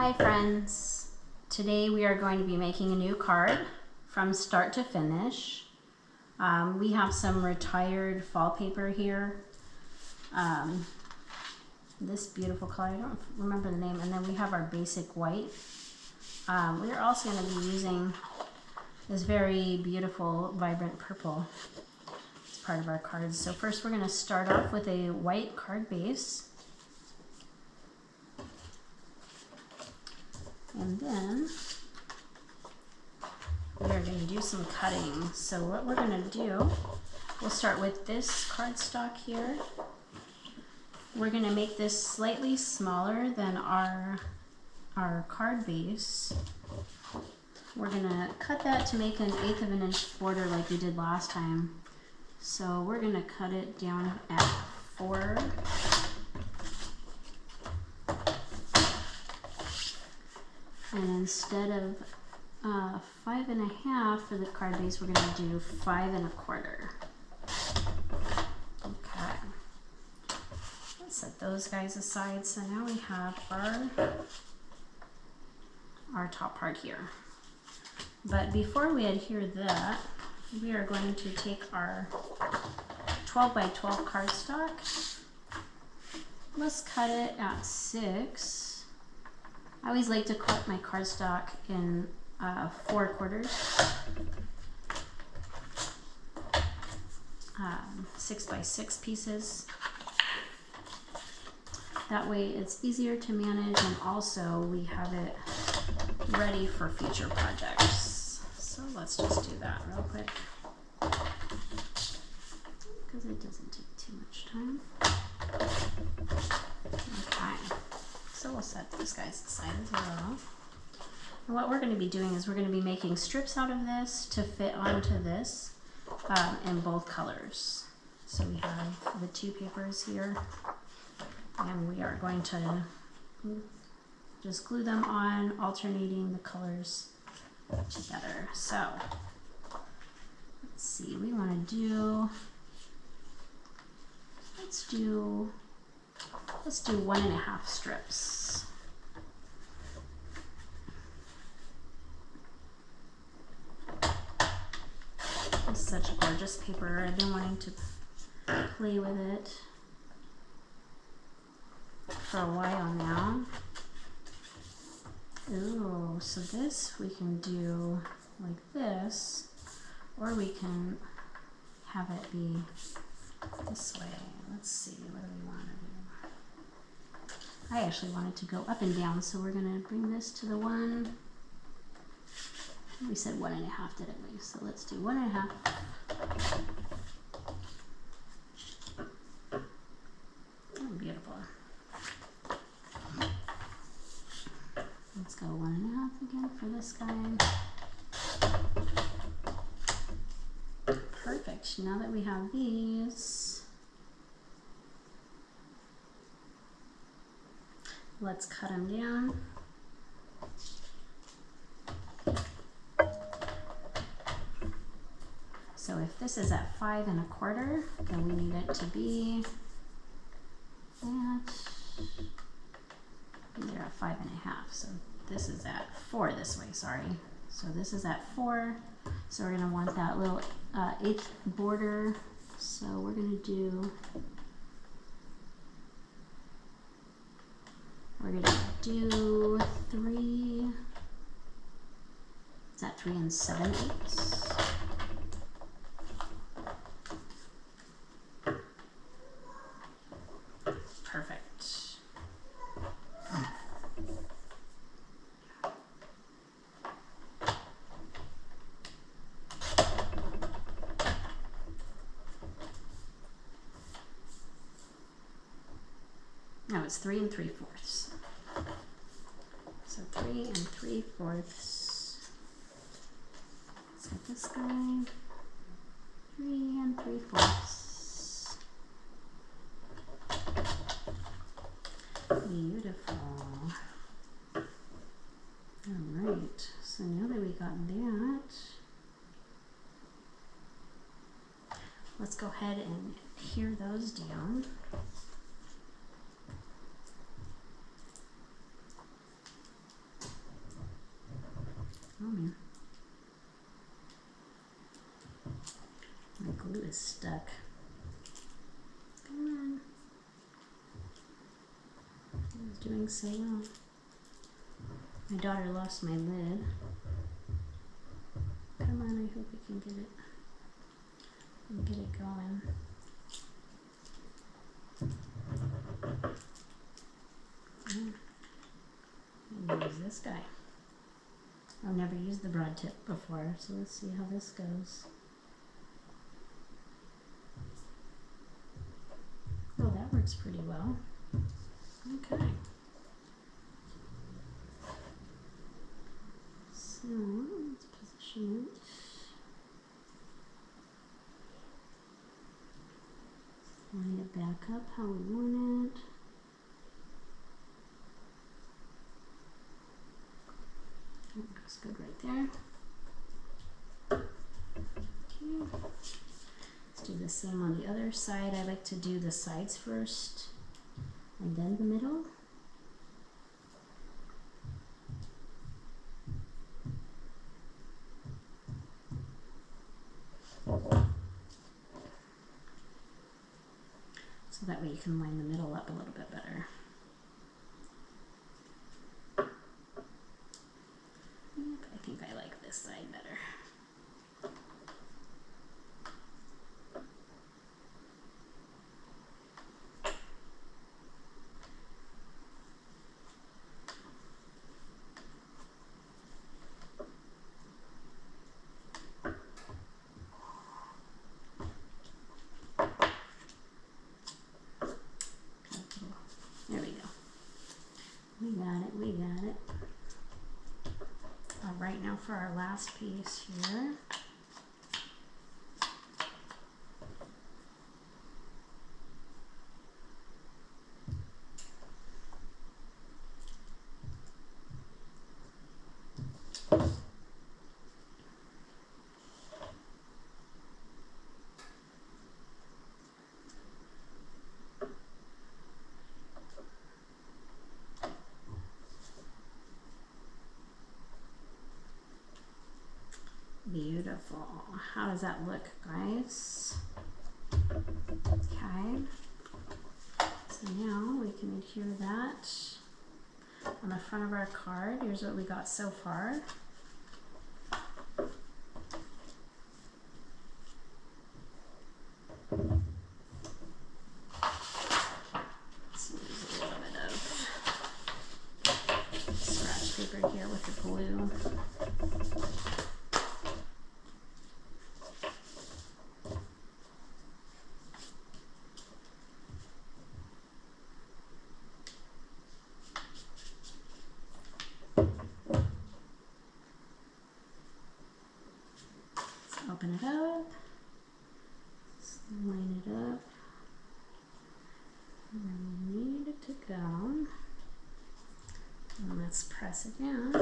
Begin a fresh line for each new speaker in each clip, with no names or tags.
Hi friends, today we are going to be making a new card from start to finish. We have some retired fall paper here. This beautiful color, I don't remember the name, and then we have our basic white. We're also going to be using this very beautiful vibrant purple as part of our cards. So first we're going to start off with a white card base. And then we are going to do some cutting. So what we're going to do, we'll start with this cardstock here. We're going to make this slightly smaller than our card base. We're going to cut that to make 1/8 of an inch border like we did last time. So we're going to cut it down at 4. And instead of 5 1/2 for the card base, we're going to do 5 1/4. Okay. Let's set those guys aside. So now we have our top part here. But before we adhere that, we are going to take our 12 by 12 cardstock. Let's cut it at 6. I always like to cut my cardstock in 4 quarters, 6 by 6 pieces. That way it's easier to manage, and also we have it ready for future projects. So let's just do that real quick, because it doesn't take too much time. Okay. So we'll set these guys aside as well. And what we're going to be doing is we're going to be making strips out of this to fit onto this in both colors. So we have the 2 papers here, and we are going to just glue them on, alternating the colors together. So let's see, we want to do, let's do 1 1/2 strips. It's such gorgeous paper. I've been wanting to play with it for a while now. Ooh, so this we can do like this, or we can have it be this way. Let's see, what do we want to do? I actually want it to go up and down, so we're going to bring this to the 1. We said 1 1/2, didn't we? So let's do 1 1/2. Oh, beautiful. Let's go 1 1/2 again for this guy. Perfect. Now that we have these, let's cut them down. So if this is at 5 1/4, then we need it to be at, these are at 5 1/2. So this is at 4 this way, sorry. So this is at 4. So we're going to want that little 1/8 border. So we're going to do, we're going to do 3, is that 3 7/8? Perfect. No, it's 3 3/4. So 3 3/4. Let's get this guy. 3 3/4. Beautiful. Alright, so now that we got that, let's go ahead and adhere those down. is stuck. Come on. I was doing so well. My daughter lost my lid. Come on, I hope we can get it. Get it going. Use this guy. I've never used the broad tip before, so let's see how this goes. Oh, that works pretty well. Okay. So let's position it. Line it back up how we want it. Looks good right there. Okay. Let's do the same on the other side. I like to do the sides first and then the middle. So that way you can line the middle up a little bit better. Yep, I think I like this side better. There we go. We got it, we got it. All right, now for our last piece here. Beautiful. How does that look, guys? Okay. So now we can adhere that on the front of our card. Here's what we got so far. Let's use a little bit of scratch paper here with the glue. Open it up, line it up, and then we need it to go, and let's press it down.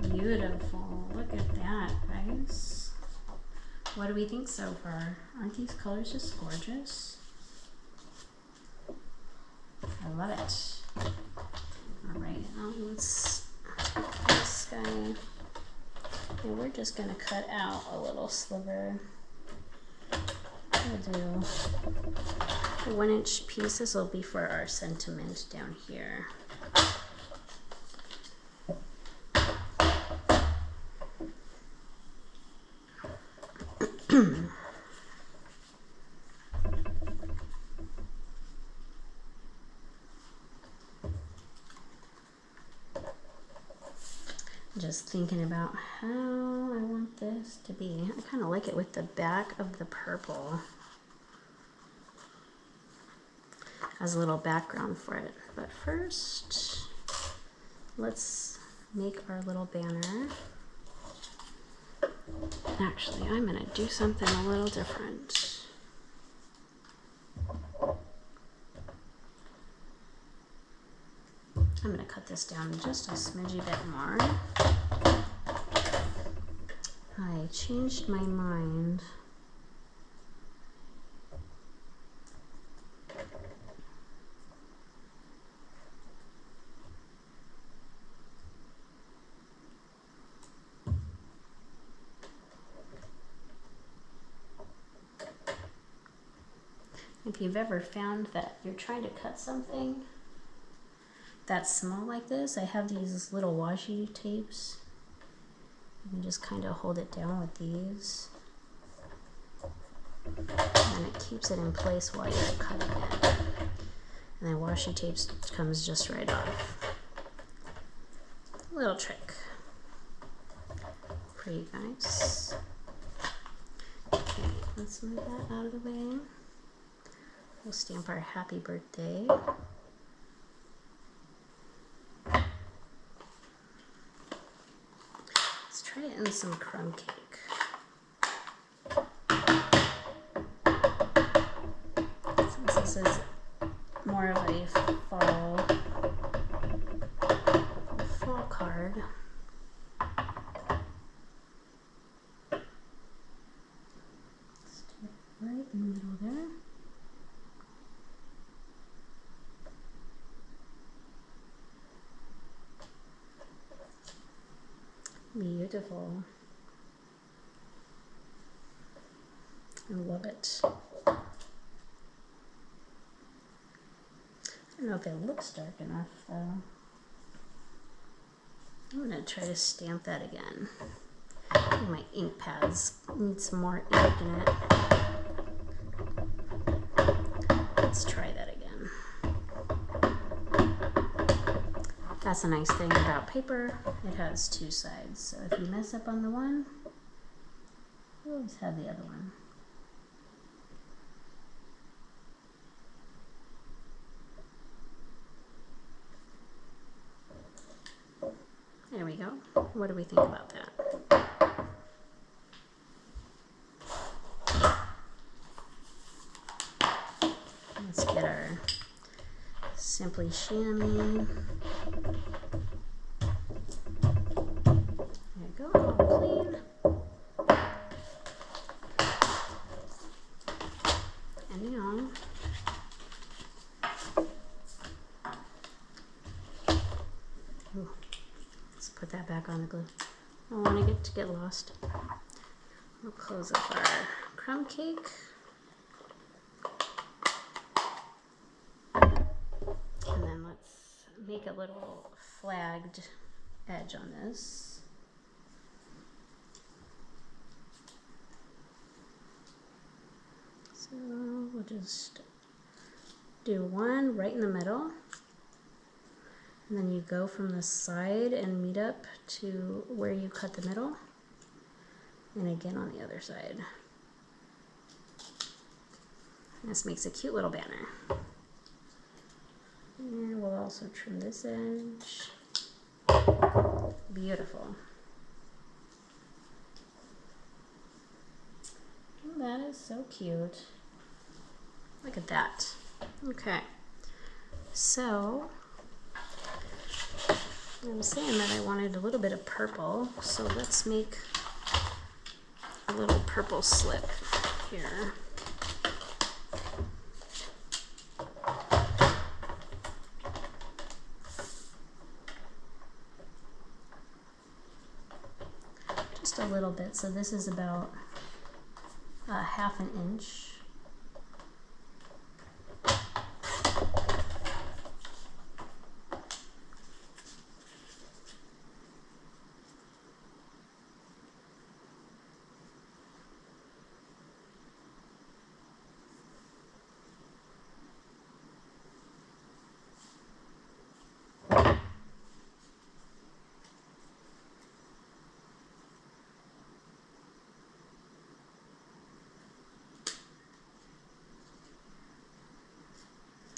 Beautiful, look at that, guys. What do we think so far? Aren't these colors just gorgeous? I love it. All right, now let's this guy, and we're just going to cut out a little sliver. We'll do a 1-inch piece. This will be for our sentiment down here. Just thinking about how I want this to be. I kind of like it with the back of the purple as a little background for it. But first, let's make our little banner. Actually, I'm gonna do something a little different. I'm gonna cut this down just a smidgy bit more. I changed my mind. If you've ever found that you're trying to cut something that's small like this, I have these little washi tapes. You can just kind of hold it down with these. And it keeps it in place while you're cutting it. And then washi tape comes just right off. Little trick. Pretty nice. Okay, let's move that out of the way. We'll stamp our happy birthday. Let's try it in some crumb cake. Since this is more of a fall card. Stick it right in the middle there. Beautiful. I love it. I don't know if it looks dark enough though. I'm gonna try to stamp that again. My ink pads need some more ink in it. Let's try that again. That's a nice thing about paper. It has two sides, so if you mess up on the one, you always have the other one. There we go. What do we think about that? Let's get our Simply Chamois. There you go, all clean. And now, ooh, let's put that back on the glue. I don't want it to get lost. We'll close up our crumb cake. And then let's make a little flagged edge on this. So we'll just do one right in the middle. And then you go from the side and meet up to where you cut the middle. And again on the other side. This makes a cute little banner. And we'll also trim this edge. Beautiful. Oh, that is so cute. Look at that. Okay. So, I was saying that I wanted a little bit of purple, so let's make a little purple slip here. Just a little bit, so this is about ½ an inch.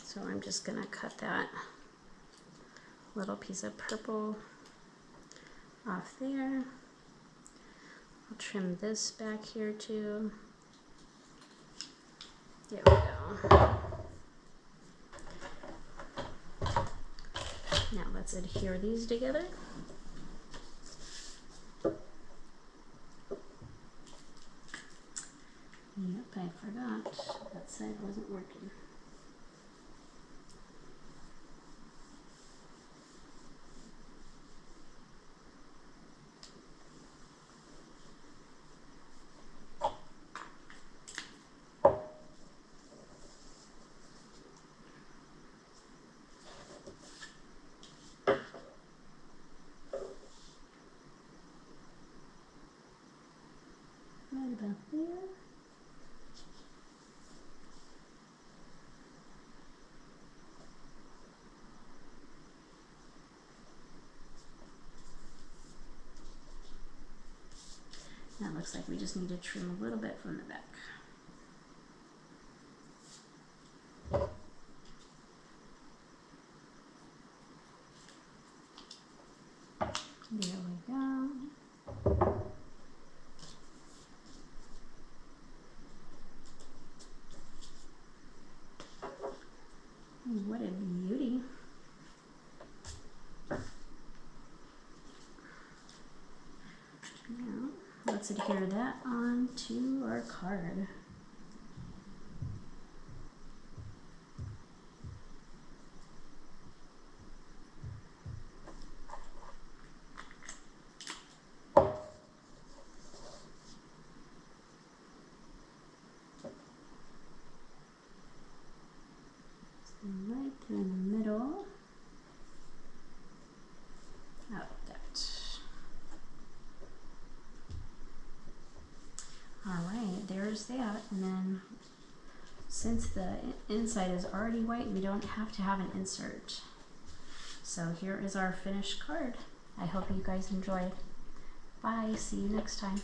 So I'm just gonna cut that little piece of purple off there. I'll trim this back here too. There we go. Now let's adhere these together. Yep, I forgot. That side wasn't working. looks like we just need to trim a little bit from the back. There we go. What a beauty. Now, let's adhere that onto our card. Right through in the middle. Out that. Alright, there's that. And then since the inside is already white, we don't have to have an insert. So here is our finished card. I hope you guys enjoyed. Bye, see you next time.